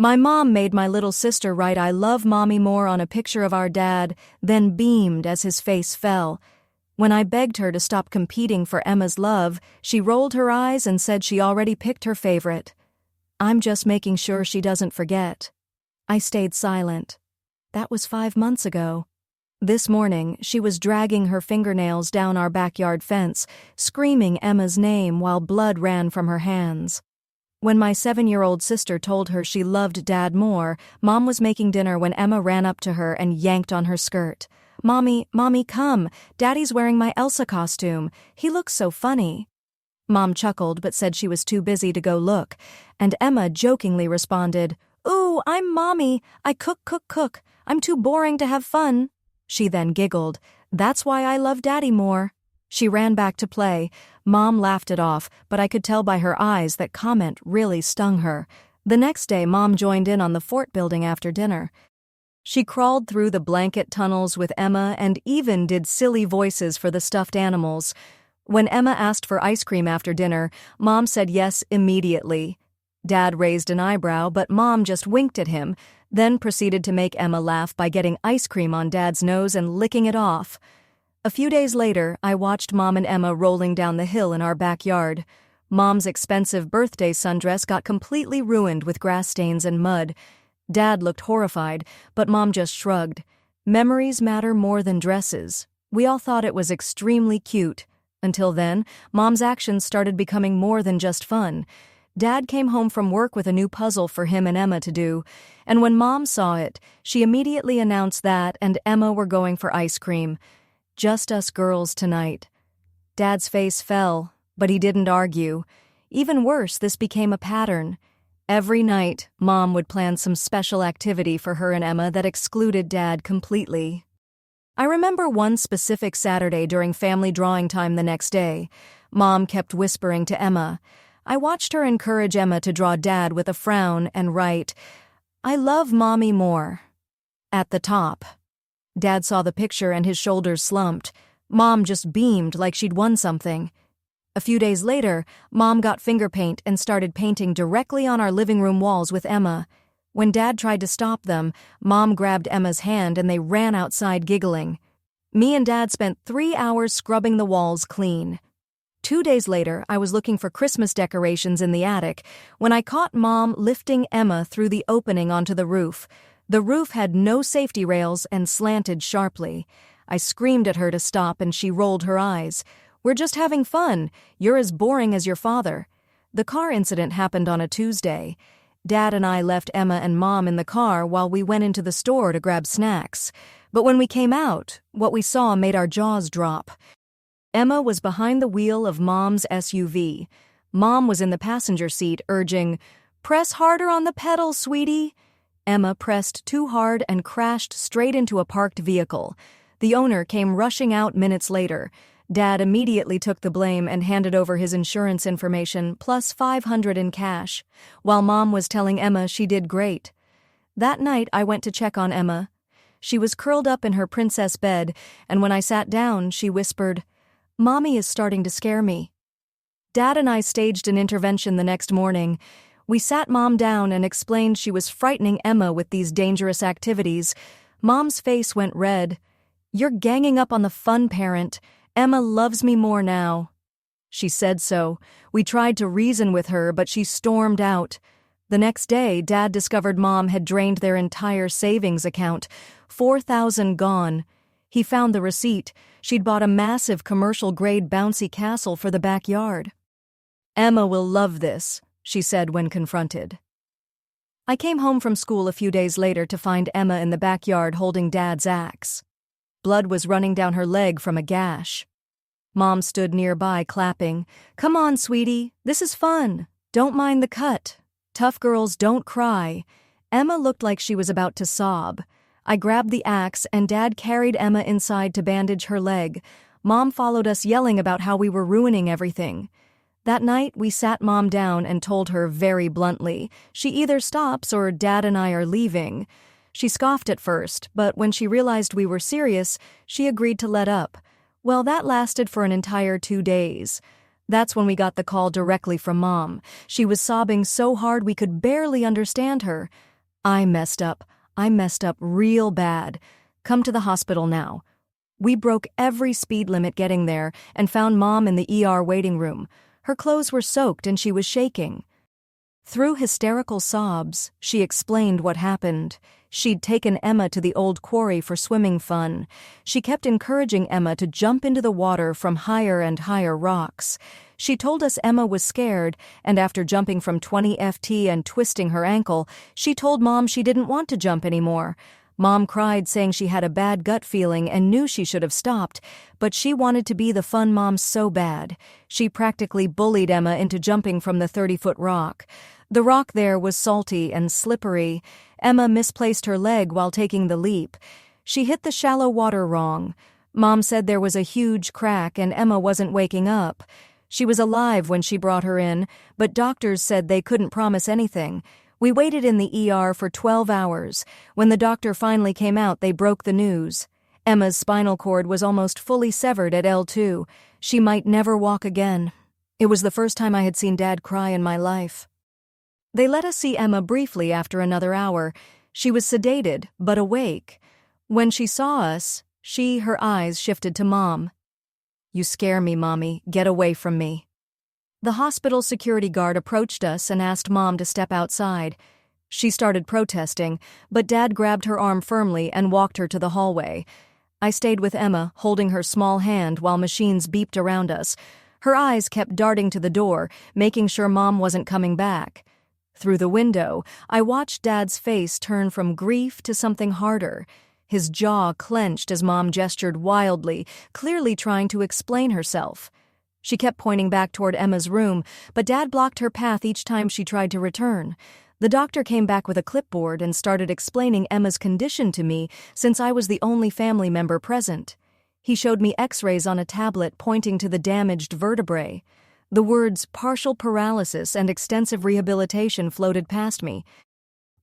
My mom made my little sister write "I love mommy more" on a picture of our dad, then beamed as his face fell. When I begged her to stop competing for Emma's love, she rolled her eyes and said she already picked her favorite. "I'm just making sure she doesn't forget." I stayed silent. That was 5 months ago. This morning, she was dragging her fingernails down our backyard fence, screaming Emma's name while blood ran from her hands. When my 7-year-old sister told her she loved Dad more, Mom was making dinner when Emma ran up to her and yanked on her skirt. Mommy, come, Daddy's wearing my Elsa costume. He looks so funny." Mom chuckled but said she was too busy to go look, and Emma jokingly responded, "Ooh, I'm Mommy. I cook. I'm too boring to have fun." She then giggled. "That's why I love Daddy more." She ran back to play. Mom laughed it off, but I could tell by her eyes that comment really stung her. The next day, Mom joined in on the fort building after dinner. She crawled through the blanket tunnels with Emma and even did silly voices for the stuffed animals. When Emma asked for ice cream after dinner, Mom said yes immediately. Dad raised an eyebrow, but Mom just winked at him, then proceeded to make Emma laugh by getting ice cream on Dad's nose and licking it off. A few days later, I watched Mom and Emma rolling down the hill in our backyard. Mom's expensive birthday sundress got completely ruined with grass stains and mud. Dad looked horrified, but Mom just shrugged. Memories matter more than dresses. We all thought it was extremely cute. Until then, Mom's actions started becoming more than just fun. Dad came home from work with a new puzzle for him and Emma to do, and when Mom saw it, she immediately announced that and Emma were going for ice cream. Just us girls tonight. Dad's face fell, but he didn't argue. Even worse, this became a pattern. Every night, Mom would plan some special activity for her and Emma that excluded Dad completely. I remember one specific Saturday during family drawing time the next day. Mom kept whispering to Emma. I watched her encourage Emma to draw Dad with a frown and write, "I love Mommy more," at the top. Dad saw the picture and his shoulders slumped. Mom just beamed like she'd won something. A few days later, Mom got finger paint and started painting directly on our living room walls with Emma. When Dad tried to stop them, Mom grabbed Emma's hand and they ran outside giggling. Me and Dad spent 3 hours scrubbing the walls clean. 2 days later, I was looking for Christmas decorations in the attic when I caught Mom lifting Emma through the opening onto the roof. The roof had no safety rails and slanted sharply. I screamed at her to stop and she rolled her eyes. "We're just having fun. You're as boring as your father." The car incident happened on a Tuesday. Dad and I left Emma and Mom in the car while we went into the store to grab snacks. But when we came out, what we saw made our jaws drop. Emma was behind the wheel of Mom's SUV. Mom was in the passenger seat urging, "Press harder on the pedal, sweetie." Emma pressed too hard and crashed straight into a parked vehicle. The owner came rushing out minutes later. Dad immediately took the blame and handed over his insurance information plus $500 in cash, while Mom was telling Emma she did great. That night, I went to check on Emma. She was curled up in her princess bed, and when I sat down, she whispered, "Mommy is starting to scare me." Dad and I staged an intervention the next morning. We sat Mom down and explained she was frightening Emma with these dangerous activities. Mom's face went red. "You're ganging up on the fun parent. Emma loves me more now." She said so. We tried to reason with her, but she stormed out. The next day, Dad discovered Mom had drained their entire savings account, $4,000 gone. He found the receipt. She'd bought a massive commercial-grade bouncy castle for the backyard. "Emma will love this," she said when confronted. I came home from school a few days later to find Emma in the backyard holding Dad's axe. Blood was running down her leg from a gash. Mom stood nearby clapping. "Come on, sweetie. This is fun. Don't mind the cut. Tough girls don't cry." Emma looked like she was about to sob. I grabbed the axe and Dad carried Emma inside to bandage her leg. Mom followed us yelling about how we were ruining everything. That night, we sat Mom down and told her very bluntly, she either stops or Dad and I are leaving. She scoffed at first, but when she realized we were serious, she agreed to let up. Well, that lasted for an entire 2 days. That's when we got the call directly from Mom. She was sobbing so hard we could barely understand her. I messed up. I messed up real bad. Come to the hospital now." We broke every speed limit getting there and found Mom in the ER waiting room. Her clothes were soaked and she was shaking. Through hysterical sobs, she explained what happened. She'd taken Emma to the old quarry for swimming fun. She kept encouraging Emma to jump into the water from higher and higher rocks. She told us Emma was scared, and after jumping from 20 ft and twisting her ankle, she told Mom she didn't want to jump anymore. Mom cried, saying she had a bad gut feeling and knew she should have stopped, but she wanted to be the fun mom so bad. She practically bullied Emma into jumping from the 30-foot rock. The rock there was salty and slippery. Emma misplaced her leg while taking the leap. She hit the shallow water wrong. Mom said there was a huge crack and Emma wasn't waking up. She was alive when she brought her in, but doctors said they couldn't promise anything. We waited in the ER for 12 hours. When the doctor finally came out, they broke the news. Emma's spinal cord was almost fully severed at L2. She might never walk again. It was the first time I had seen Dad cry in my life. They let us see Emma briefly after another hour. She was sedated, but awake. When she saw us, her eyes shifted to Mom. "You scare me, Mommy. Get away from me." The hospital security guard approached us and asked Mom to step outside. She started protesting, but Dad grabbed her arm firmly and walked her to the hallway. I stayed with Emma, holding her small hand while machines beeped around us. Her eyes kept darting to the door, making sure Mom wasn't coming back. Through the window, I watched Dad's face turn from grief to something harder. His jaw clenched as Mom gestured wildly, clearly trying to explain herself. She kept pointing back toward Emma's room, but Dad blocked her path each time she tried to return. The doctor came back with a clipboard and started explaining Emma's condition to me since I was the only family member present. He showed me x-rays on a tablet pointing to the damaged vertebrae. The words partial paralysis and extensive rehabilitation floated past me.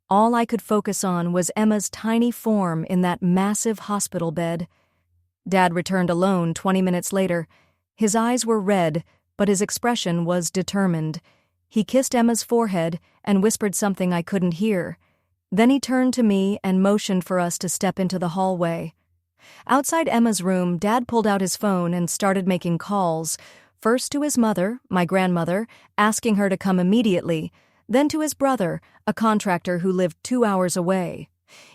All I could focus on was Emma's tiny form in that massive hospital bed. Dad returned alone 20 minutes later. His eyes were red, but his expression was determined. He kissed Emma's forehead and whispered something I couldn't hear. Then he turned to me and motioned for us to step into the hallway. Outside Emma's room, Dad pulled out his phone and started making calls, first to his mother, my grandmother, asking her to come immediately, then to his brother, a contractor who lived 2 hours away.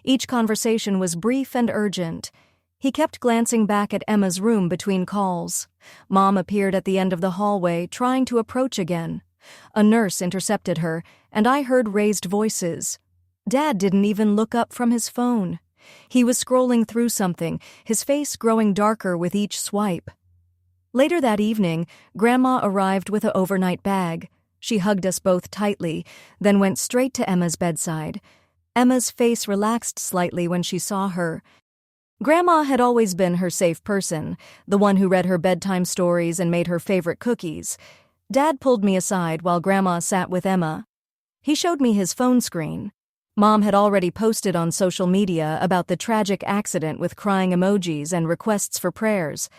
Each conversation was brief and urgent. He kept glancing back at Emma's room between calls. Mom appeared at the end of the hallway, trying to approach again. A nurse intercepted her, and I heard raised voices. Dad didn't even look up from his phone. He was scrolling through something, his face growing darker with each swipe. Later that evening, Grandma arrived with an overnight bag. She hugged us both tightly, then went straight to Emma's bedside. Emma's face relaxed slightly when she saw her. Grandma had always been her safe person, the one who read her bedtime stories and made her favorite cookies. Dad pulled me aside while Grandma sat with Emma. He showed me his phone screen. Mom had already posted on social media about the tragic accident with crying emojis and requests for prayers.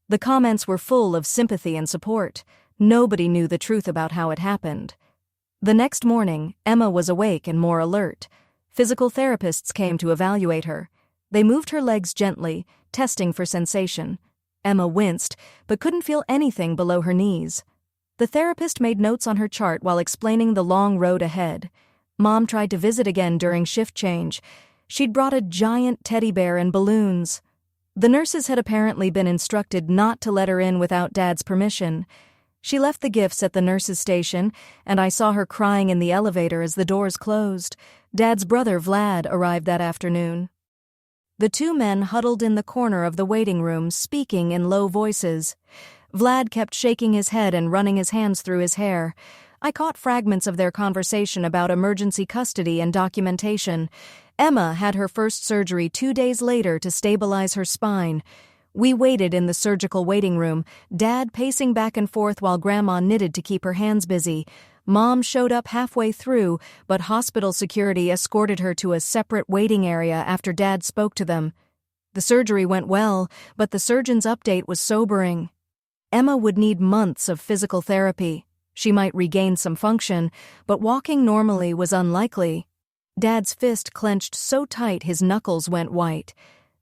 The comments were full of sympathy and support. Nobody knew the truth about how it happened. The next morning, Emma was awake and more alert. Physical therapists came to evaluate her. They moved her legs gently, testing for sensation. Emma winced, but couldn't feel anything below her knees. The therapist made notes on her chart while explaining the long road ahead. Mom tried to visit again during shift change. She'd brought a giant teddy bear and balloons. The nurses had apparently been instructed not to let her in without Dad's permission. She left the gifts at the nurse's station, and I saw her crying in the elevator as the doors closed. Dad's brother, Vlad, arrived that afternoon. The two men huddled in the corner of the waiting room, speaking in low voices. Vlad kept shaking his head and running his hands through his hair. I caught fragments of their conversation about emergency custody and documentation. Emma had her first surgery 2 days later to stabilize her spine. We waited in the surgical waiting room, Dad pacing back and forth while Grandma knitted to keep her hands busy. Mom showed up halfway through, but hospital security escorted her to a separate waiting area after Dad spoke to them. The surgery went well, but the surgeon's update was sobering. Emma would need months of physical therapy. She might regain some function, but walking normally was unlikely. Dad's fist clenched so tight his knuckles went white.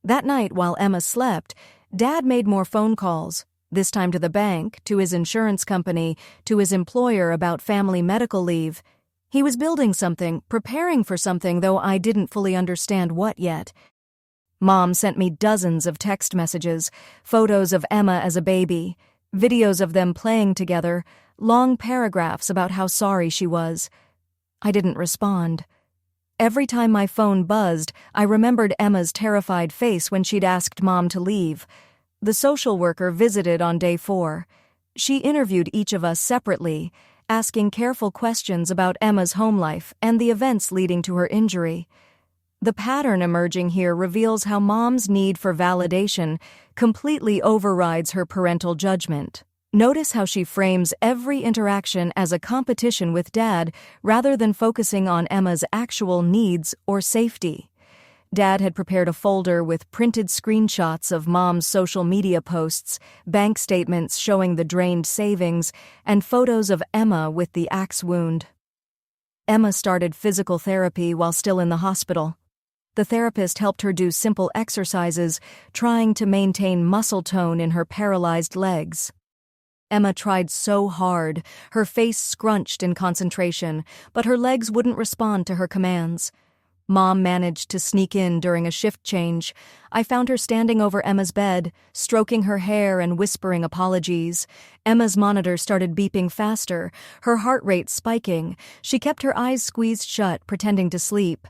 That night, while Emma slept, Dad made more phone calls, this time to the bank, to his insurance company, to his employer about family medical leave. He was building something, preparing for something, though I didn't fully understand what yet. Mom sent me dozens of text messages, photos of Emma as a baby, videos of them playing together, long paragraphs about how sorry she was. I didn't respond. Every time my phone buzzed, I remembered Emma's terrified face when she'd asked Mom to leave. The social worker visited on day 4. She interviewed each of us separately, asking careful questions about Emma's home life and the events leading to her injury. The pattern emerging here reveals how Mom's need for validation completely overrides her parental judgment. Notice how she frames every interaction as a competition with Dad rather than focusing on Emma's actual needs or safety. Dad had prepared a folder with printed screenshots of Mom's social media posts, bank statements showing the drained savings, and photos of Emma with the axe wound. Emma started physical therapy while still in the hospital. The therapist helped her do simple exercises, trying to maintain muscle tone in her paralyzed legs. Emma tried so hard, her face scrunched in concentration, but her legs wouldn't respond to her commands. Mom managed to sneak in during a shift change. I found her standing over Emma's bed, stroking her hair and whispering apologies. Emma's monitor started beeping faster, her heart rate spiking. She kept her eyes squeezed shut, pretending to sleep.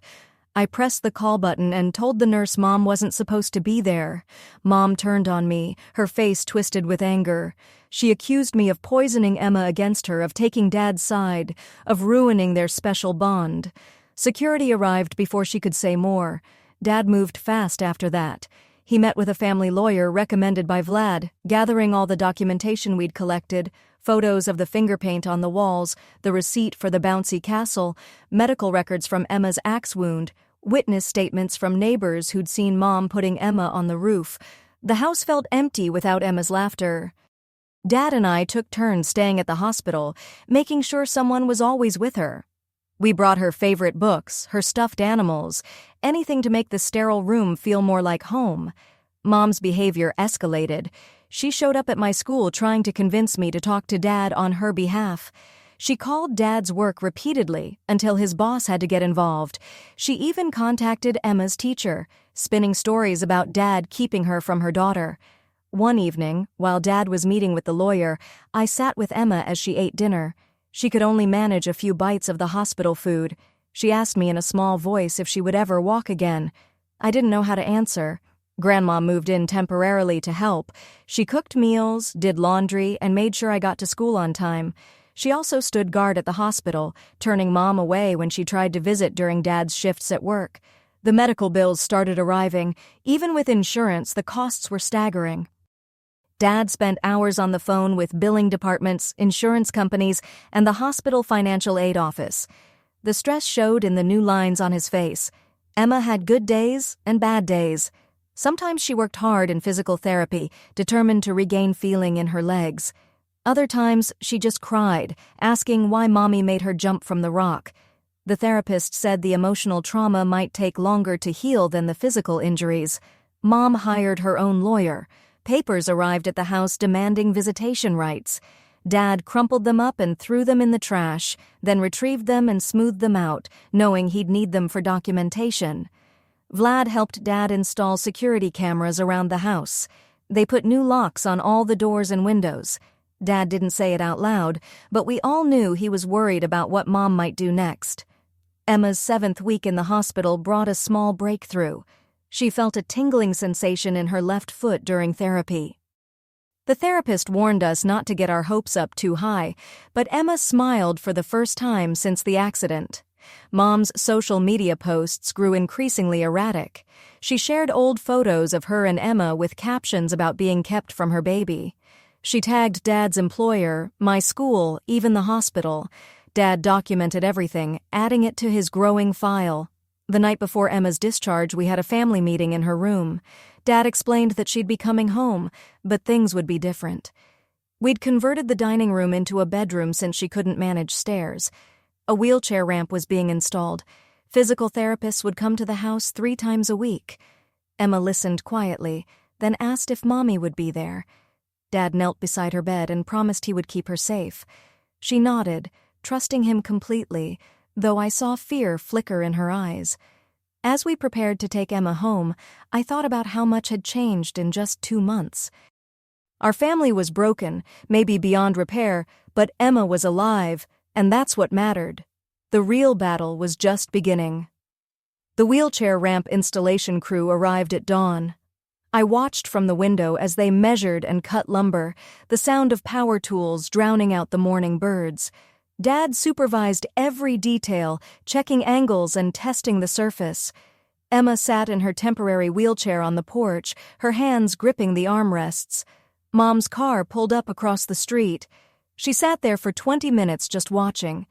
I pressed the call button and told the nurse Mom wasn't supposed to be there. Mom turned on me, her face twisted with anger. She accused me of poisoning Emma against her, of taking Dad's side, of ruining their special bond. Security arrived before she could say more. Dad moved fast after that. He met with a family lawyer recommended by Vlad, gathering all the documentation we'd collected, photos of the finger paint on the walls, the receipt for the bouncy castle, medical records from Emma's axe wound, witness statements from neighbors who'd seen Mom putting Emma on the roof. The house felt empty without Emma's laughter. Dad and I took turns staying at the hospital, making sure someone was always with her. We brought her favorite books, her stuffed animals, anything to make the sterile room feel more like home. Mom's behavior escalated. She showed up at my school trying to convince me to talk to Dad on her behalf. She called Dad's work repeatedly until his boss had to get involved. She even contacted Emma's teacher, spinning stories about Dad keeping her from her daughter. One evening, while Dad was meeting with the lawyer, I sat with Emma as she ate dinner. She could only manage a few bites of the hospital food. She asked me in a small voice if she would ever walk again. I didn't know how to answer. Grandma moved in temporarily to help. She cooked meals, did laundry, and made sure I got to school on time. She also stood guard at the hospital, turning Mom away when she tried to visit during Dad's shifts at work. The medical bills started arriving. Even with insurance, the costs were staggering. Dad spent hours on the phone with billing departments, insurance companies, and the hospital financial aid office. The stress showed in the new lines on his face. Emma had good days and bad days. Sometimes she worked hard in physical therapy, determined to regain feeling in her legs. Other times, she just cried, asking why Mommy made her jump from the rock. The therapist said the emotional trauma might take longer to heal than the physical injuries. Mom hired her own lawyer. Papers arrived at the house demanding visitation rights. Dad crumpled them up and threw them in the trash, then retrieved them and smoothed them out, knowing he'd need them for documentation. Vlad helped Dad install security cameras around the house. They put new locks on all the doors and windows. Dad didn't say it out loud, but we all knew he was worried about what Mom might do next. Emma's 7th week in the hospital brought a small breakthrough. She felt a tingling sensation in her left foot during therapy. The therapist warned us not to get our hopes up too high, but Emma smiled for the first time since the accident. Mom's social media posts grew increasingly erratic. She shared old photos of her and Emma with captions about being kept from her baby. She tagged Dad's employer, my school, even the hospital. Dad documented everything, adding it to his growing file. The night before Emma's discharge, we had a family meeting in her room. Dad explained that she'd be coming home, but things would be different. We'd converted the dining room into a bedroom since she couldn't manage stairs. A wheelchair ramp was being installed. Physical therapists would come to the house 3 times a week. Emma listened quietly, then asked if Mommy would be there. Dad knelt beside her bed and promised he would keep her safe. She nodded, trusting him completely, though I saw fear flicker in her eyes. As we prepared to take Emma home, I thought about how much had changed in just 2 months. Our family was broken, maybe beyond repair, but Emma was alive, and that's what mattered. The real battle was just beginning. The wheelchair ramp installation crew arrived at dawn. I watched from the window as they measured and cut lumber, the sound of power tools drowning out the morning birds. Dad supervised every detail, checking angles and testing the surface. Emma sat in her temporary wheelchair on the porch, her hands gripping the armrests. Mom's car pulled up across the street. She sat there for 20 minutes just watching.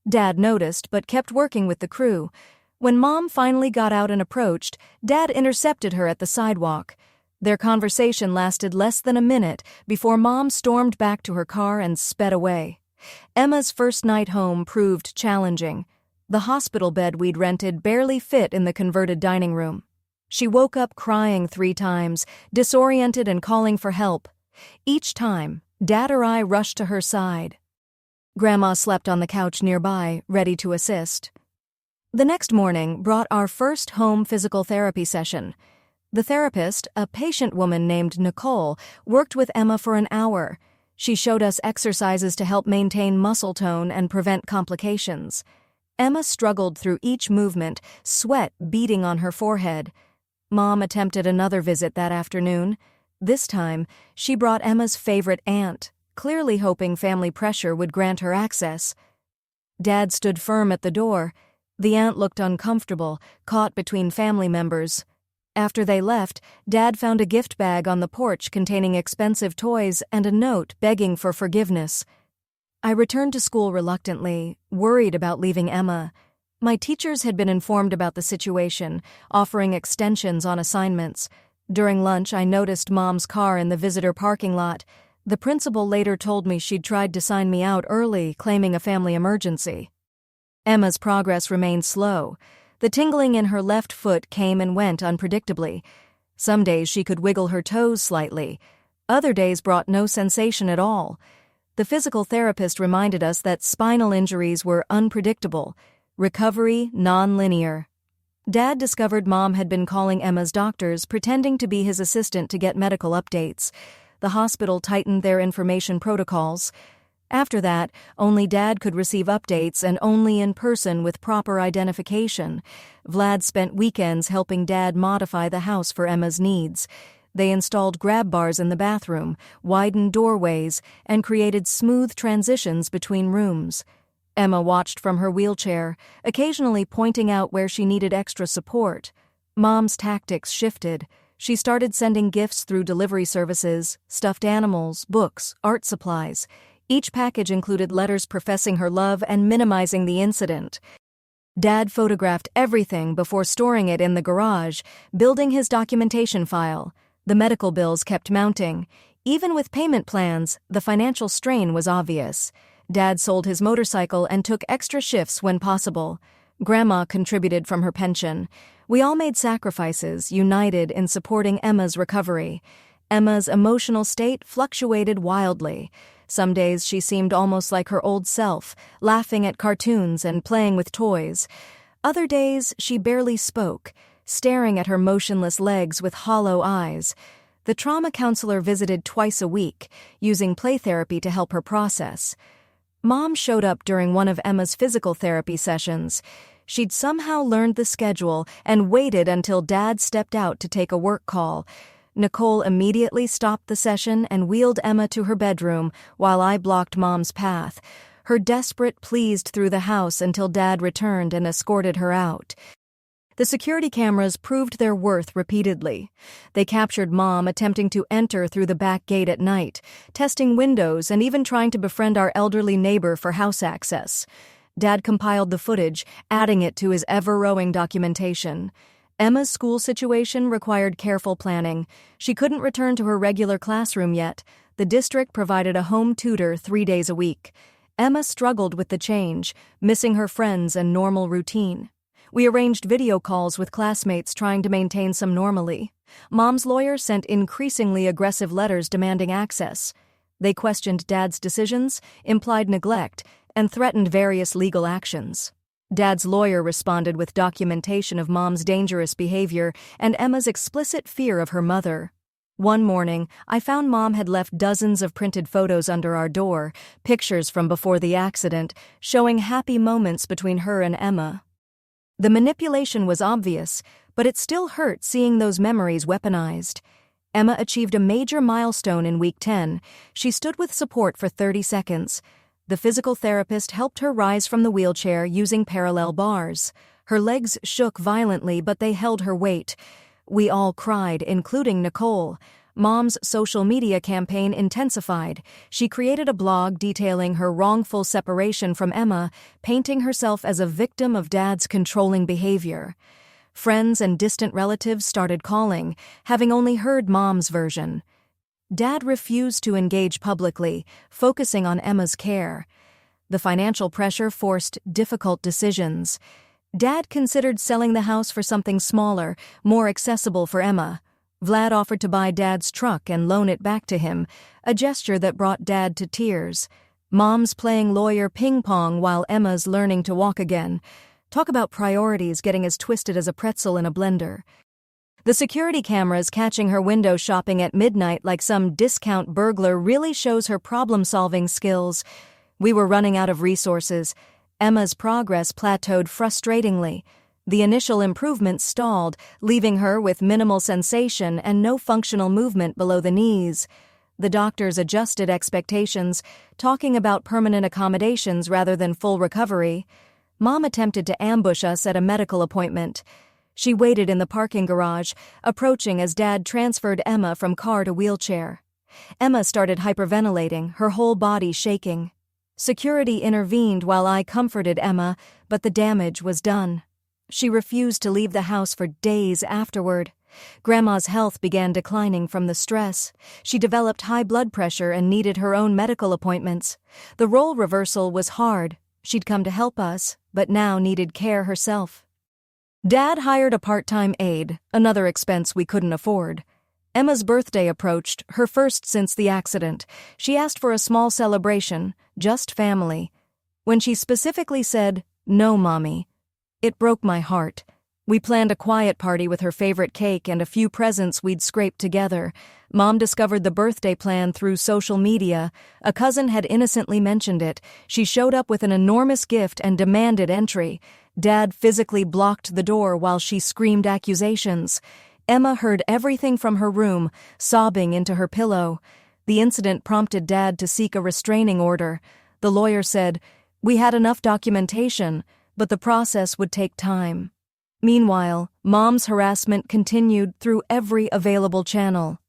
Dad noticed, but kept working with the crew. When Mom finally got out and approached, Dad intercepted her at the sidewalk. Their conversation lasted less than a minute before Mom stormed back to her car and sped away. Emma's first night home proved challenging. The hospital bed we'd rented barely fit in the converted dining room. She woke up crying 3 times, disoriented and calling for help. Each time, Dad or I rushed to her side. Grandma slept on the couch nearby, ready to assist. The next morning brought our first home physical therapy session. The therapist, a patient woman named Nicole, worked with Emma for an hour. She showed us exercises to help maintain muscle tone and prevent complications. Emma struggled through each movement, sweat beading on her forehead. Mom attempted another visit that afternoon. This time, she brought Emma's favorite aunt, clearly hoping family pressure would grant her access. Dad stood firm at the door. The aunt looked uncomfortable, caught between family members. After they left, Dad found a gift bag on the porch containing expensive toys and a note begging for forgiveness. I returned to school reluctantly, worried about leaving Emma. My teachers had been informed about the situation, offering extensions on assignments. During lunch, I noticed Mom's car in the visitor parking lot. The principal later told me she'd tried to sign me out early, claiming a family emergency. Emma's progress remained slow. The tingling in her left foot came and went unpredictably. Some days she could wiggle her toes slightly. Other days brought no sensation at all. The physical therapist reminded us that spinal injuries were unpredictable, recovery non-linear. Dad discovered Mom had been calling Emma's doctors, pretending to be his assistant to get medical updates. The hospital tightened their information protocols. After that, only Dad could receive updates and only in person with proper identification. Vlad spent weekends helping Dad modify the house for Emma's needs. They installed grab bars in the bathroom, widened doorways, and created smooth transitions between rooms. Emma watched from her wheelchair, occasionally pointing out where she needed extra support. Mom's tactics shifted. She started sending gifts through delivery services, stuffed animals, books, art supplies. Each package included letters professing her love and minimizing the incident. Dad photographed everything before storing it in the garage, building his documentation file. The medical bills kept mounting. Even with payment plans, the financial strain was obvious. Dad sold his motorcycle and took extra shifts when possible. Grandma contributed from her pension. We all made sacrifices, united in supporting Emma's recovery. Emma's emotional state fluctuated wildly. Some days she seemed almost like her old self, laughing at cartoons and playing with toys. Other days she barely spoke, staring at her motionless legs with hollow eyes. The trauma counselor visited twice a week, using play therapy to help her process. Mom showed up during one of Emma's physical therapy sessions. She'd somehow learned the schedule and waited until Dad stepped out to take a work call. Nicole immediately stopped the session and wheeled Emma to her bedroom while I blocked Mom's path. Her desperate pleased through the house until Dad returned and escorted her out. The security cameras proved their worth repeatedly. They captured Mom attempting to enter through the back gate at night, testing windows and even trying to befriend our elderly neighbor for house access. Dad compiled the footage, adding it to his ever-growing documentation. Emma's school situation required careful planning. She couldn't return to her regular classroom yet. The district provided a home tutor 3 days a week. Emma struggled with the change, missing her friends and normal routine. We arranged video calls with classmates trying to maintain some normalcy. Mom's lawyer sent increasingly aggressive letters demanding access. They questioned Dad's decisions, implied neglect, and threatened various legal actions. Dad's lawyer responded with documentation of Mom's dangerous behavior and Emma's explicit fear of her mother. One morning, I found Mom had left dozens of printed photos under our door, pictures from before the accident, showing happy moments between her and Emma. The manipulation was obvious, but it still hurt seeing those memories weaponized. Emma achieved a major milestone in week 10. She stood with support for 30 seconds. The physical therapist helped her rise from the wheelchair using parallel bars. Her legs shook violently, but they held her weight. We all cried, including Nicole. Mom's social media campaign intensified. She created a blog detailing her wrongful separation from Emma, painting herself as a victim of Dad's controlling behavior. Friends and distant relatives started calling, having only heard Mom's version. Dad refused to engage publicly, focusing on Emma's care. The financial pressure forced difficult decisions. Dad considered selling the house for something smaller, more accessible for Emma. Vlad offered to buy Dad's truck and loan it back to him, a gesture that brought Dad to tears. Mom's playing lawyer ping-pong while Emma's learning to walk again. Talk about priorities getting as twisted as a pretzel in a blender. The security cameras catching her window shopping at midnight like some discount burglar really shows her problem-solving skills. We were running out of resources. Emma's progress plateaued frustratingly. The initial improvements stalled, leaving her with minimal sensation and no functional movement below the knees. The doctors adjusted expectations, talking about permanent accommodations rather than full recovery. Mom attempted to ambush us at a medical appointment. She waited in the parking garage, approaching as Dad transferred Emma from car to wheelchair. Emma started hyperventilating, her whole body shaking. Security intervened while I comforted Emma, but the damage was done. She refused to leave the house for days afterward. Grandma's health began declining from the stress. She developed high blood pressure and needed her own medical appointments. The role reversal was hard. She'd come to help us, but now needed care herself. Dad hired a part-time aide, another expense we couldn't afford. Emma's birthday approached, her first since the accident. She asked for a small celebration, just family. When she specifically said, "No, Mommy," it broke my heart. We planned a quiet party with her favorite cake and a few presents we'd scraped together. Mom discovered the birthday plan through social media. A cousin had innocently mentioned it. She showed up with an enormous gift and demanded entry. Dad physically blocked the door while she screamed accusations. Emma heard everything from her room, sobbing into her pillow. The incident prompted Dad to seek a restraining order. The lawyer said, "We had enough documentation, but the process would take time." Meanwhile, Mom's harassment continued through every available channel.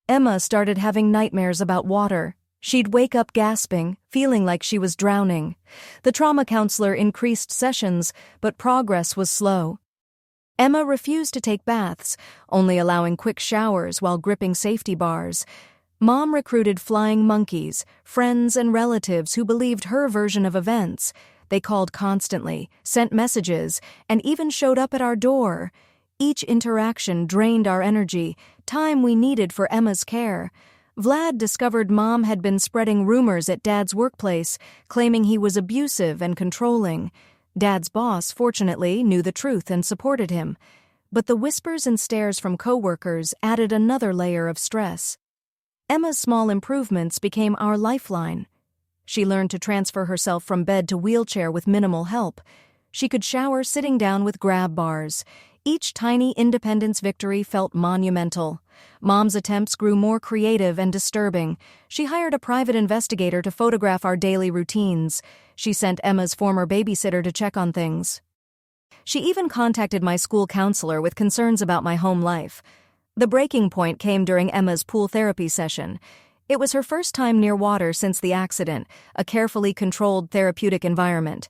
Emma started having nightmares about water. She'd wake up gasping, feeling like she was drowning. The trauma counselor increased sessions, but progress was slow. Emma refused to take baths, only allowing quick showers while gripping safety bars. Mom recruited flying monkeys, friends and relatives who believed her version of events. They called constantly, sent messages, and even showed up at our door. Each interaction drained our energy, time we needed for Emma's care. Vlad discovered Mom had been spreading rumors at Dad's workplace, claiming he was abusive and controlling. Dad's boss, fortunately, knew the truth and supported him. But the whispers and stares from coworkers added another layer of stress. Emma's small improvements became our lifeline. She learned to transfer herself from bed to wheelchair with minimal help. She could shower sitting down with grab bars. Each tiny independence victory felt monumental. Mom's attempts grew more creative and disturbing. She hired a private investigator to photograph our daily routines. She sent Emma's former babysitter to check on things. She even contacted my school counselor with concerns about my home life. The breaking point came during Emma's pool therapy session. It was her first time near water since the accident, a carefully controlled therapeutic environment.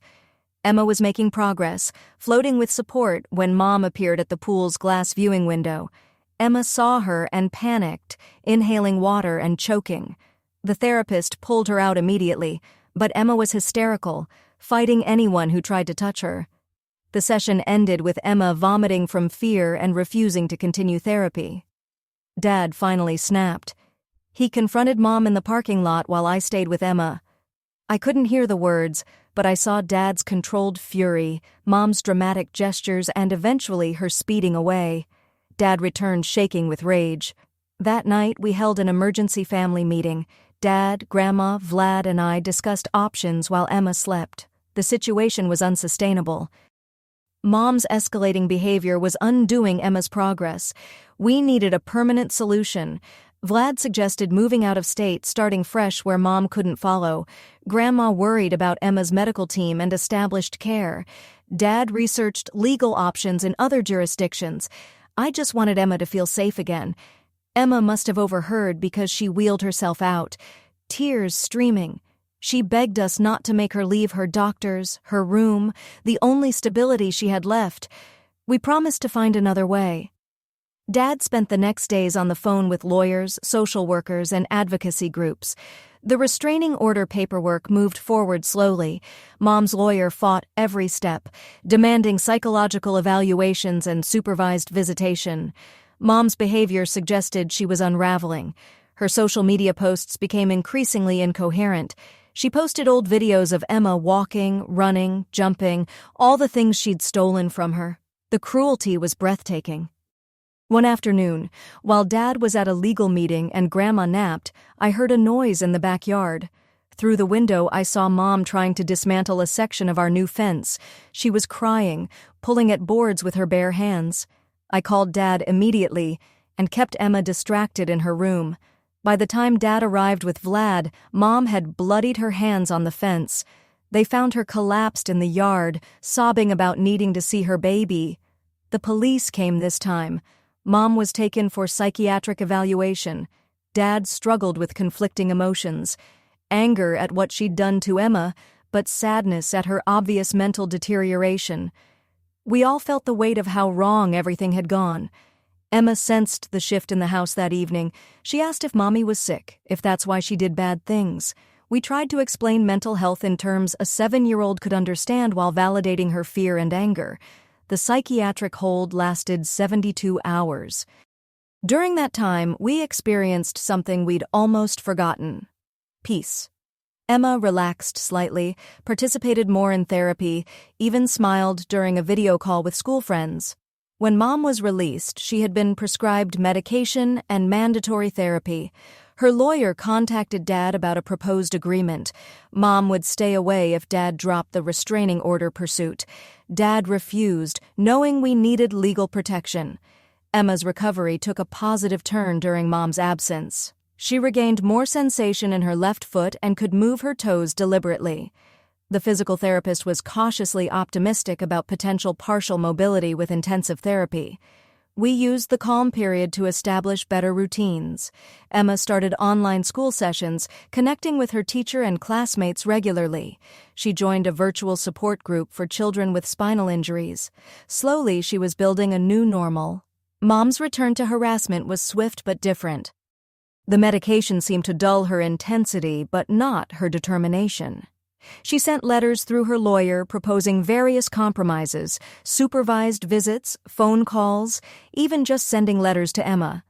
Emma was making progress, floating with support when Mom appeared at the pool's glass viewing window. Emma saw her and panicked, inhaling water and choking. The therapist pulled her out immediately, but Emma was hysterical, fighting anyone who tried to touch her. The session ended with Emma vomiting from fear and refusing to continue therapy. Dad finally snapped. He confronted Mom in the parking lot while I stayed with Emma. I couldn't hear the words, but I saw Dad's controlled fury, Mom's dramatic gestures, and eventually her speeding away. Dad returned shaking with rage. That night, we held an emergency family meeting. Dad, Grandma, Vlad, and I discussed options while Emma slept. The situation was unsustainable. Mom's escalating behavior was undoing Emma's progress. We needed a permanent solution. Vlad suggested moving out of state, starting fresh where Mom couldn't follow. Grandma worried about Emma's medical team and established care. Dad researched legal options in other jurisdictions. I just wanted Emma to feel safe again. Emma must have overheard because she wheeled herself out, tears streaming. She begged us not to make her leave her doctors, her room, the only stability she had left. We promised to find another way. Dad spent the next days on the phone with lawyers, social workers, and advocacy groups. The restraining order paperwork moved forward slowly. Mom's lawyer fought every step, demanding psychological evaluations and supervised visitation. Mom's behavior suggested she was unraveling. Her social media posts became increasingly incoherent. She posted old videos of Emma walking, running, jumping, all the things she'd stolen from her. The cruelty was breathtaking. One afternoon, while Dad was at a legal meeting and Grandma napped, I heard a noise in the backyard. Through the window, I saw Mom trying to dismantle a section of our new fence. She was crying, pulling at boards with her bare hands. I called Dad immediately and kept Emma distracted in her room. By the time Dad arrived with Vlad, Mom had bloodied her hands on the fence. They found her collapsed in the yard, sobbing about needing to see her baby. The police came this time. Mom was taken for psychiatric evaluation. Dad struggled with conflicting emotions. Anger at what she'd done to Emma, but sadness at her obvious mental deterioration. We all felt the weight of how wrong everything had gone. Emma sensed the shift in the house that evening. She asked if Mommy was sick, if that's why she did bad things. We tried to explain mental health in terms a 7-year-old could understand while validating her fear and anger. The psychiatric hold lasted 72 hours. During that time, we experienced something we'd almost forgotten: peace. Emma relaxed slightly, participated more in therapy, even smiled during a video call with school friends. When Mom was released, she had been prescribed medication and mandatory therapy. Her lawyer contacted Dad about a proposed agreement. Mom would stay away if Dad dropped the restraining order pursuit. Dad refused, knowing we needed legal protection. Emma's recovery took a positive turn during Mom's absence. She regained more sensation in her left foot and could move her toes deliberately. The physical therapist was cautiously optimistic about potential partial mobility with intensive therapy. We used the calm period to establish better routines. Emma started online school sessions, connecting with her teacher and classmates regularly. She joined a virtual support group for children with spinal injuries. Slowly, she was building a new normal. Mom's return to harassment was swift but different. The medication seemed to dull her intensity, but not her determination. She sent letters through her lawyer proposing various compromises, supervised visits, phone calls, even just sending letters to Emma.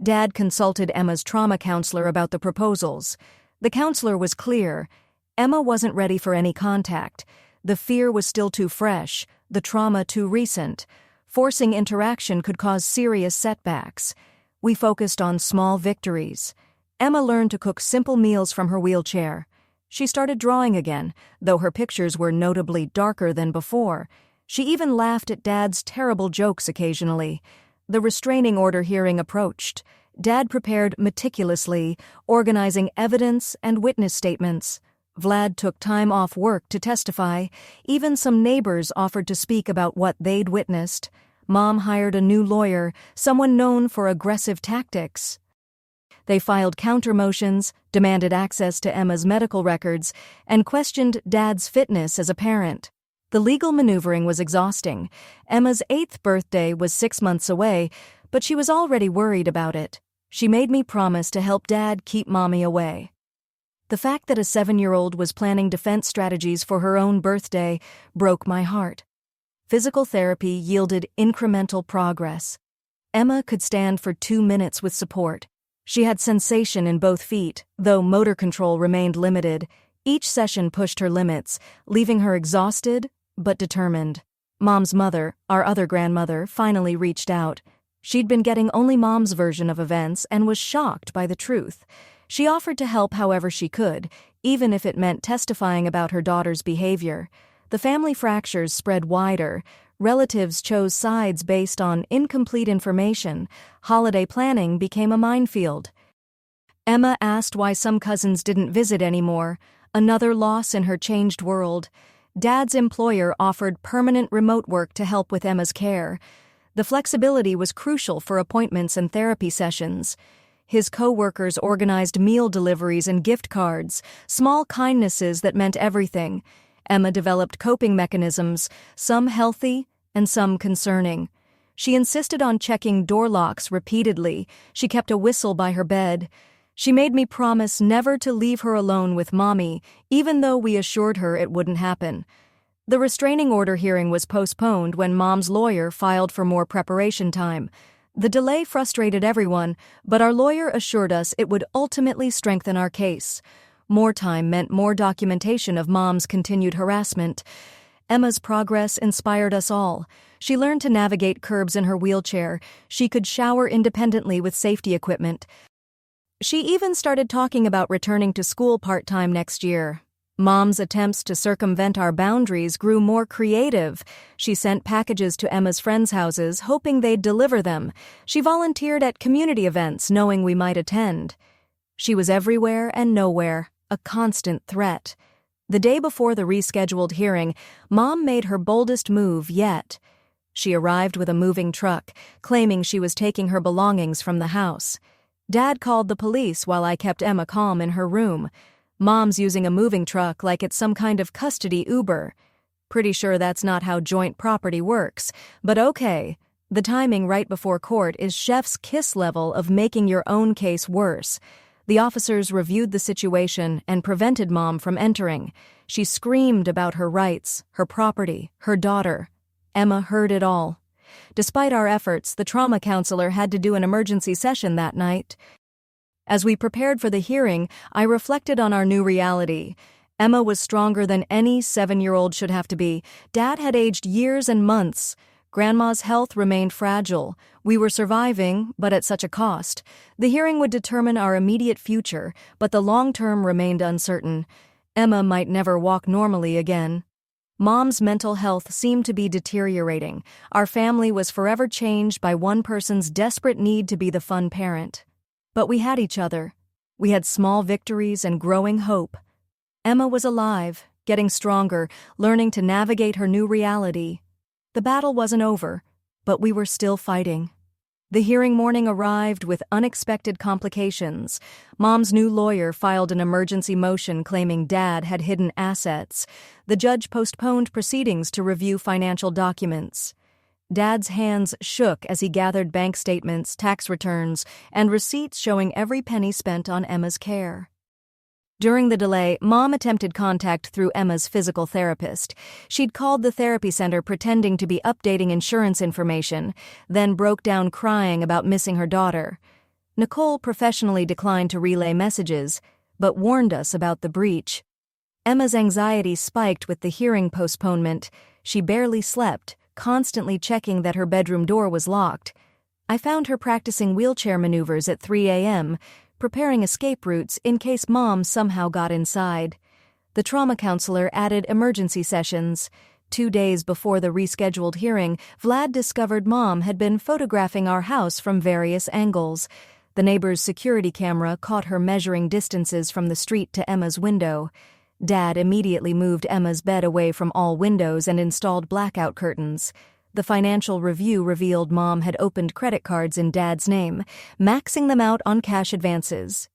Dad consulted Emma's trauma counselor about the proposals. The counselor was clear. Emma wasn't ready for any contact. The fear was still too fresh, the trauma too recent. Forcing interaction could cause serious setbacks. We focused on small victories. Emma learned to cook simple meals from her wheelchair. She started drawing again, though her pictures were notably darker than before. She even laughed at Dad's terrible jokes occasionally. The restraining order hearing approached. Dad prepared meticulously, organizing evidence and witness statements. Vlad took time off work to testify. Even some neighbors offered to speak about what they'd witnessed. Mom hired a new lawyer, someone known for aggressive tactics. They filed counter motions, demanded access to Emma's medical records, and questioned Dad's fitness as a parent. The legal maneuvering was exhausting. Emma's 8th birthday was 6 months away, but she was already worried about it. She made me promise to help Dad keep Mommy away. The fact that a 7-year-old was planning defense strategies for her own birthday broke my heart. Physical therapy yielded incremental progress. Emma could stand for 2 minutes with support. She had sensation in both feet, though motor control remained limited. Each session pushed her limits, leaving her exhausted but determined. Mom's mother, our other grandmother, finally reached out. She'd been getting only Mom's version of events and was shocked by the truth. She offered to help however she could, even if it meant testifying about her daughter's behavior. The family fractures spread wider. Relatives chose sides based on incomplete information. Holiday planning became a minefield. Emma asked why some cousins didn't visit anymore, another loss in her changed world. Dad's employer offered permanent remote work to help with Emma's care. The flexibility was crucial for appointments and therapy sessions. His co-workers organized meal deliveries and gift cards, small kindnesses that meant everything. Emma developed coping mechanisms, some healthy and some concerning. She insisted on checking door locks repeatedly. She kept a whistle by her bed. She made me promise never to leave her alone with Mommy, even though we assured her it wouldn't happen. The restraining order hearing was postponed when Mom's lawyer filed for more preparation time. The delay frustrated everyone, but our lawyer assured us it would ultimately strengthen our case. More time meant more documentation of Mom's continued harassment. Emma's progress inspired us all. She learned to navigate curbs in her wheelchair. She could shower independently with safety equipment. She even started talking about returning to school part-time next year. Mom's attempts to circumvent our boundaries grew more creative. She sent packages to Emma's friends' houses, hoping they'd deliver them. She volunteered at community events, knowing we might attend. She was everywhere and nowhere, a constant threat. The day before the rescheduled hearing, Mom made her boldest move yet. She arrived with a moving truck, claiming she was taking her belongings from the house. Dad called the police while I kept Emma calm in her room. Mom's using a moving truck like it's some kind of custody Uber. Pretty sure that's not how joint property works, but okay. The timing right before court is chef's kiss level of making your own case worse. The officers reviewed the situation and prevented Mom from entering. She screamed about her rights, her property, her daughter. Emma heard it all. Despite our efforts, the trauma counselor had to do an emergency session that night. As we prepared for the hearing, I reflected on our new reality. Emma was stronger than any 7-year-old should have to be. Dad had aged years and months. Grandma's health remained fragile. We were surviving, but at such a cost. The hearing would determine our immediate future, but the long term remained uncertain. Emma might never walk normally again. Mom's mental health seemed to be deteriorating. Our family was forever changed by one person's desperate need to be the fun parent. But we had each other. We had small victories and growing hope. Emma was alive, getting stronger, learning to navigate her new reality. The battle wasn't over, but we were still fighting. The hearing morning arrived with unexpected complications. Mom's new lawyer filed an emergency motion claiming Dad had hidden assets. The judge postponed proceedings to review financial documents. Dad's hands shook as he gathered bank statements, tax returns, and receipts showing every penny spent on Emma's care. During the delay, Mom attempted contact through Emma's physical therapist. She'd called the therapy center pretending to be updating insurance information, then broke down crying about missing her daughter. Nicole professionally declined to relay messages, but warned us about the breach. Emma's anxiety spiked with the hearing postponement. She barely slept, constantly checking that her bedroom door was locked. I found her practicing wheelchair maneuvers at 3 a.m., preparing escape routes in case Mom somehow got inside. The trauma counselor added emergency sessions. 2 days before the rescheduled hearing, Vlad discovered Mom had been photographing our house from various angles. The neighbor's security camera caught her measuring distances from the street to Emma's window. Dad immediately moved Emma's bed away from all windows and installed blackout curtains. The financial review revealed Mom had opened credit cards in Dad's name, maxing them out on cash advances.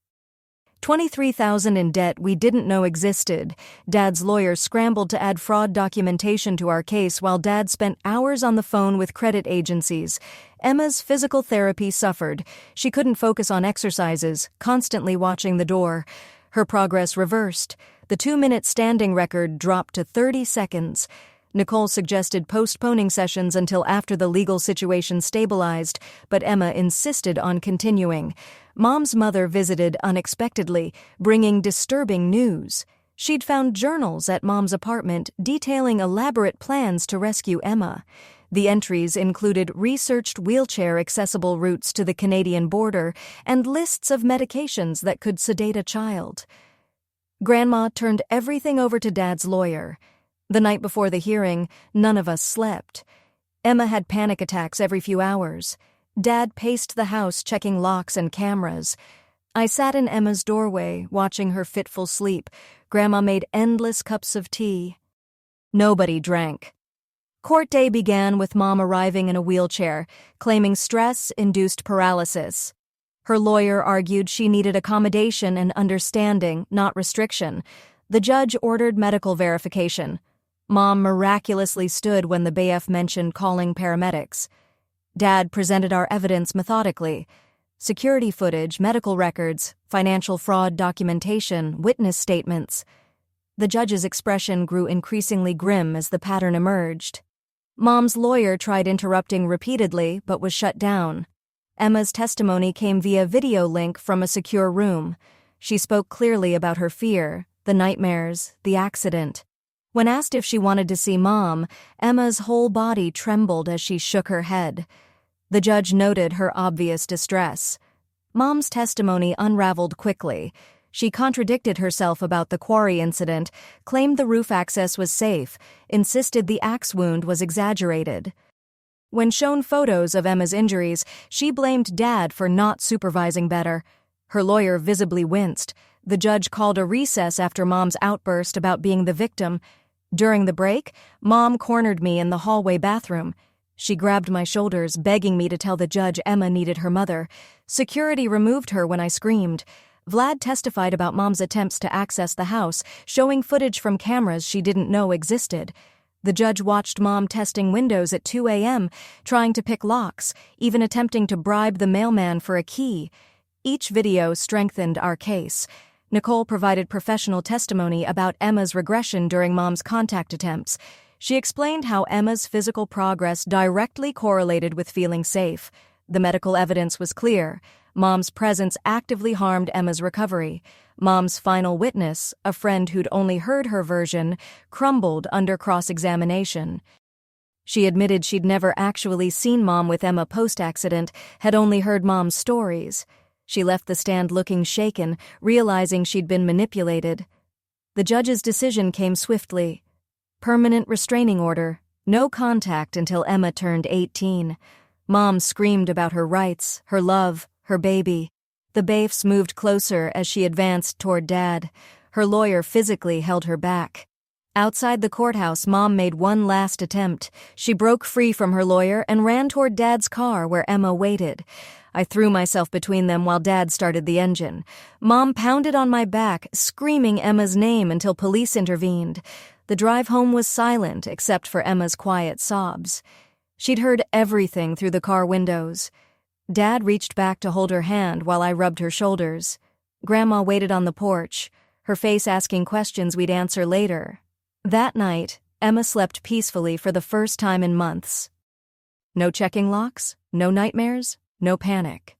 $23,000 in debt we didn't know existed. Dad's lawyer scrambled to add fraud documentation to our case while Dad spent hours on the phone with credit agencies. Emma's physical therapy suffered. She couldn't focus on exercises, constantly watching the door. Her progress reversed. The 2-minute standing record dropped to 30 seconds. Nicole suggested postponing sessions until after the legal situation stabilized, but Emma insisted on continuing. Mom's mother visited unexpectedly, bringing disturbing news. She'd found journals at Mom's apartment detailing elaborate plans to rescue Emma. The entries included researched wheelchair-accessible routes to the Canadian border and lists of medications that could sedate a child. Grandma turned everything over to Dad's lawyer. The night before the hearing, none of us slept. Emma had panic attacks every few hours. Dad paced the house checking locks and cameras. I sat in Emma's doorway, watching her fitful sleep. Grandma made endless cups of tea. Nobody drank. Court day began with Mom arriving in a wheelchair, claiming stress-induced paralysis. Her lawyer argued she needed accommodation and understanding, not restriction. The judge ordered medical verification. Mom miraculously stood when the bailiff mentioned calling paramedics. Dad presented our evidence methodically. Security footage, medical records, financial fraud documentation, witness statements. The judge's expression grew increasingly grim as the pattern emerged. Mom's lawyer tried interrupting repeatedly, but was shut down. Emma's testimony came via video link from a secure room. She spoke clearly about her fear, the nightmares, the accident. When asked if she wanted to see Mom, Emma's whole body trembled as she shook her head. The judge noted her obvious distress. Mom's testimony unraveled quickly. She contradicted herself about the quarry incident, claimed the roof access was safe, insisted the axe wound was exaggerated. When shown photos of Emma's injuries, she blamed Dad for not supervising better. Her lawyer visibly winced. The judge called a recess after Mom's outburst about being the victim. During the break, Mom cornered me in the hallway bathroom. She grabbed my shoulders, begging me to tell the judge Emma needed her mother. Security removed her when I screamed. Vlad testified about Mom's attempts to access the house, showing footage from cameras she didn't know existed. The judge watched Mom testing windows at 2 a.m., trying to pick locks, even attempting to bribe the mailman for a key. Each video strengthened our case. Nicole provided professional testimony about Emma's regression during Mom's contact attempts. She explained how Emma's physical progress directly correlated with feeling safe. The medical evidence was clear. Mom's presence actively harmed Emma's recovery. Mom's final witness, a friend who'd only heard her version, crumbled under cross-examination. She admitted she'd never actually seen Mom with Emma post-accident, had only heard Mom's stories. She left the stand looking shaken, realizing she'd been manipulated. The judge's decision came swiftly. Permanent restraining order, no contact until Emma turned 18. Mom screamed about her rights, her love, her baby. The bailiffs moved closer as she advanced toward Dad. Her lawyer physically held her back. Outside the courthouse, Mom made one last attempt. She broke free from her lawyer and ran toward Dad's car where Emma waited. I threw myself between them while Dad started the engine. Mom pounded on my back, screaming Emma's name until police intervened. The drive home was silent except for Emma's quiet sobs. She'd heard everything through the car windows. Dad reached back to hold her hand while I rubbed her shoulders. Grandma waited on the porch, her face asking questions we'd answer later. That night, Emma slept peacefully for the first time in months. No checking locks, no nightmares, no panic.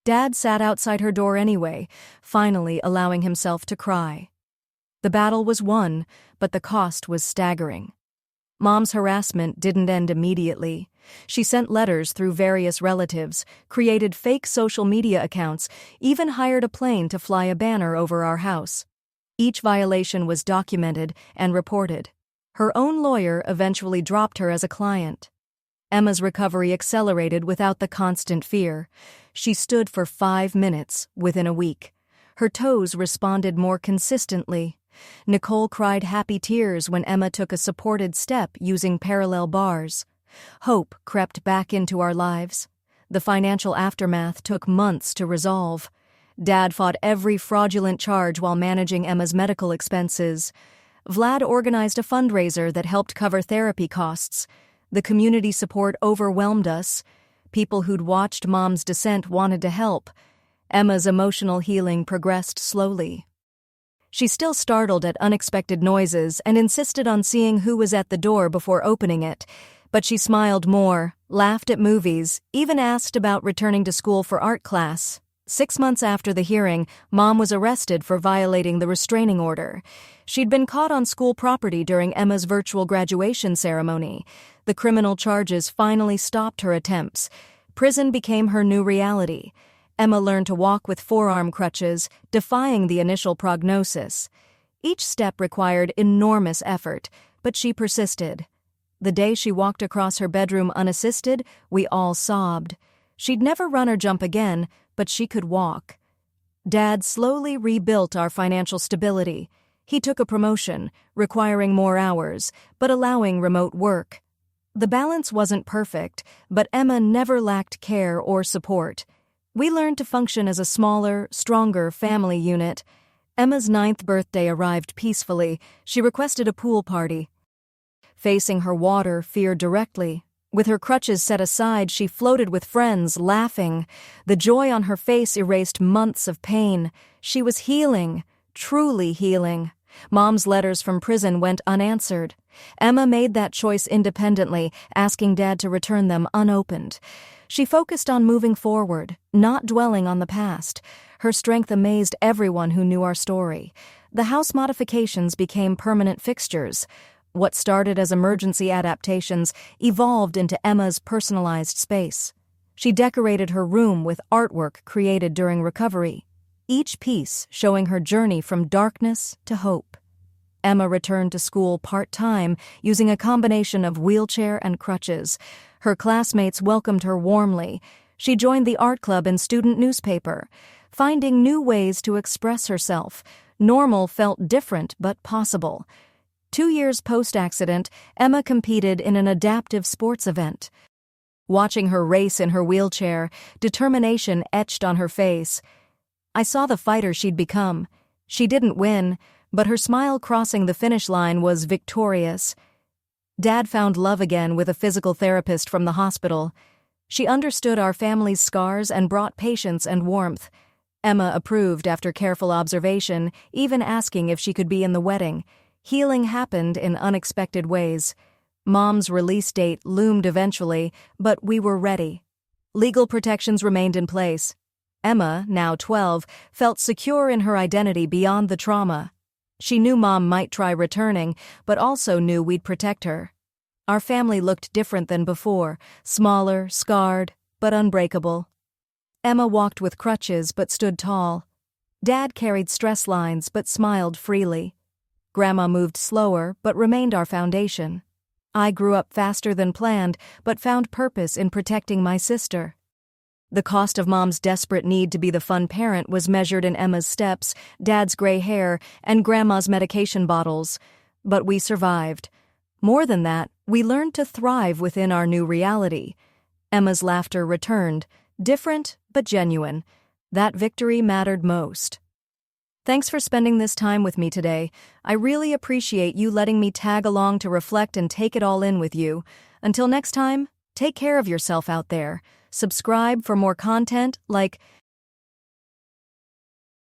Dad sat outside her door anyway, finally allowing himself to cry. The battle was won, but the cost was staggering. Mom's harassment didn't end immediately. She sent letters through various relatives, created fake social media accounts, even hired a plane to fly a banner over our house. Each violation was documented and reported. Her own lawyer eventually dropped her as a client. Emma's recovery accelerated without the constant fear. She stood for 5 minutes within a week. Her toes responded more consistently. Nicole cried happy tears when Emma took a supported step using parallel bars. Hope crept back into our lives. The financial aftermath took months to resolve. Dad fought every fraudulent charge while managing Emma's medical expenses. Vlad organized a fundraiser that helped cover therapy costs. The community support overwhelmed us. People who'd watched Mom's descent wanted to help. Emma's emotional healing progressed slowly. She still startled at unexpected noises and insisted on seeing who was at the door before opening it. But she smiled more, laughed at movies, even asked about returning to school for art class. 6 months after the hearing, Mom was arrested for violating the restraining order. She'd been caught on school property during Emma's virtual graduation ceremony. The criminal charges finally stopped her attempts. Prison became her new reality. Emma learned to walk with forearm crutches, defying the initial prognosis. Each step required enormous effort, but she persisted. The day she walked across her bedroom unassisted, we all sobbed. She'd never run or jump again, but she could walk. Dad slowly rebuilt our financial stability. He took a promotion, requiring more hours, but allowing remote work. The balance wasn't perfect, but Emma never lacked care or support. We learned to function as a smaller, stronger family unit. Emma's 9th birthday arrived peacefully. She requested a pool party. Facing her water fear directly. With her crutches set aside, she floated with friends, laughing. The joy on her face erased months of pain. She was healing, truly healing. Mom's letters from prison went unanswered. Emma made that choice independently, asking Dad to return them unopened. She focused on moving forward, not dwelling on the past. Her strength amazed everyone who knew our story. The house modifications became permanent fixtures. What started as emergency adaptations evolved into Emma's personalized space. She decorated her room with artwork created during recovery, each piece showing her journey from darkness to hope. Emma returned to school part-time, using a combination of wheelchair and crutches. Her classmates welcomed her warmly. She joined the art club and student newspaper, finding new ways to express herself. Normal felt different but possible. 2 years post-accident, Emma competed in an adaptive sports event. Watching her race in her wheelchair, determination etched on her face. I saw the fighter she'd become. She didn't win, but her smile crossing the finish line was victorious. Dad found love again with a physical therapist from the hospital. She understood our family's scars and brought patience and warmth. Emma approved after careful observation, even asking if she could be in the wedding. Healing happened in unexpected ways. Mom's release date loomed eventually, but we were ready. Legal protections remained in place. Emma, now 12, felt secure in her identity beyond the trauma. She knew Mom might try returning, but also knew we'd protect her. Our family looked different than before, smaller, scarred, but unbreakable. Emma walked with crutches but stood tall. Dad carried stress lines but smiled freely. Grandma moved slower but remained our foundation. I grew up faster than planned but found purpose in protecting my sister. The cost of Mom's desperate need to be the fun parent was measured in Emma's steps, Dad's gray hair, and Grandma's medication bottles. But we survived. More than that, we learned to thrive within our new reality. Emma's laughter returned, different but genuine. That victory mattered most. Thanks for spending this time with me today. I really appreciate you letting me tag along to reflect and take it all in with you. Until next time, take care of yourself out there. Subscribe for more content like